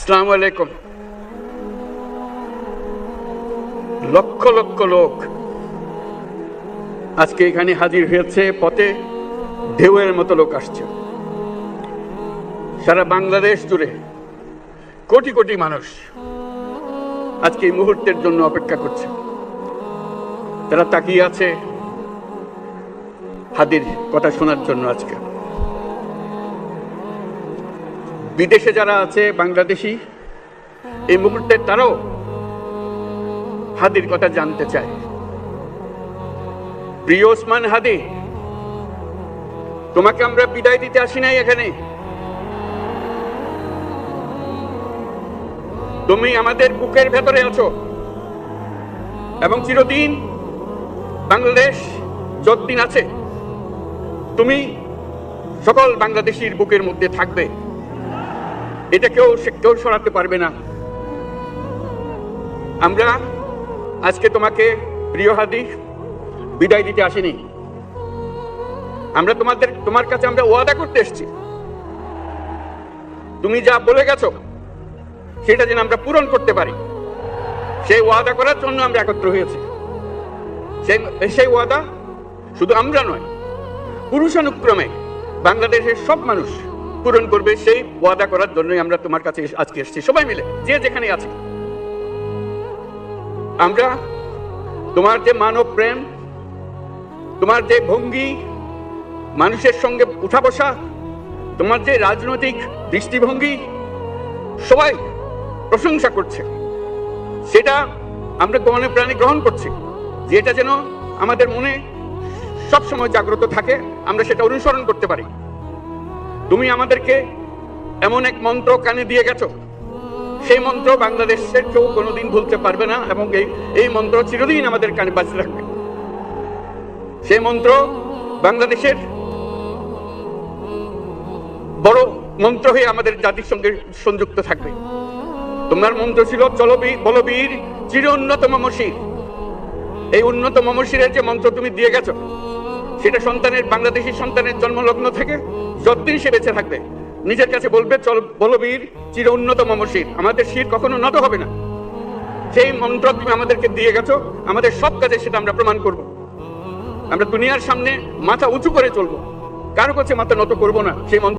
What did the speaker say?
আসসালামু আলাইকুম। লক্ষ লক্ষ লোক আজকে এখানে হাজির হয়েছে, পথে ঢেউয়ের মতো লোক আসছে। সারা বাংলাদেশ জুড়ে কোটি কোটি মানুষ আজকে এই মুহূর্তের জন্য অপেক্ষা করছে। তারা তাকিয়ে আছে হাদির কথা শোনার জন্য। আজকে বিদেশে যারা আছে বাংলাদেশি, এই মুহূর্তে তারাও হাদির কথা জানতে চায়। প্রিয় ওসমান হাদি, তোমাকে আমরা বিদায় দিতে আসি নাই এখানে। তুমি আমাদের বুকের ভেতরে আছো এবং চিরদিন বাংলাদেশ যতদিন আছে তুমি সকল বাংলাদেশির বুকের মধ্যে থাকবে। এটা কেউ সরাতে পারবে না। আমরা আজকে তোমাকে প্রিয় হাদি বিদায় দিতে আসিনি। আমরা তোমার কাছে আমরা ওয়াদা করতে এসেছি। তুমি যা বলে গেছো সেটা যেন আমরা পূরণ করতে পারি, সেই ওয়াদা করার জন্য আমরা একত্র হয়েছি। সেই ওয়াদা শুধু আমরা নয়, পুরুষানুক্রমে বাংলাদেশের সব মানুষ পূরণ করবে। সেই ওয়াদা করার জন্যই আমরা তোমার কাছে আজকে এসেছি, সবাই মিলে যে যেখানে আছে। আমরা তোমার যে মানব প্রেম, তোমার যে ভঙ্গি, মানুষের সঙ্গে উঠা বসা, তোমার যে রাজনৈতিক দৃষ্টিভঙ্গি, সবাই প্রশংসা করছে। সেটা আমরা মনে প্রাণে গ্রহণ করছি, যেটা যেন আমাদের মনে সবসময় জাগ্রত থাকে, আমরা সেটা অনুসরণ করতে পারি। তুমি আমাদেরকে এমন এক মন্ত্র কানে দিয়ে গেছো, সেই মন্ত্র বাংলাদেশের কেউ কোনোদিন ভুলতে পারবে না এবং এই মন্ত্র চিরদিন আমাদের কানে বাজতে থাকবে। সেই মন্ত্র বাংলাদেশের বড় মন্ত্র হয়ে আমাদের জাতির সঙ্গে সংযুক্ত থাকবে। তোমার মন্ত্র ছিল চলো বলবীর চির উন্নতম মমশির। এই উন্নতম মমশিরের যে মন্ত্র তুমি দিয়ে গেছো, সেটা বাংলাদেশি সন্তানের জন্মলগ্ন থেকে যতদিন সে বেঁচে থাকবে নিজের কাছে বলবে চল বলবীর চির উন্নত মমশির, আমাদের শির কখনো নত হবে না। সেই মন্ত্র তুমি আমাদেরকে দিয়ে গেছো, আমাদের সব কাজে সেটা আমরা প্রমাণ করব। আমরা দুনিয়ার সামনে মাথা উঁচু করে চলবো, কারো কাছে মাথা নত করবো না। সেই মন্ত্র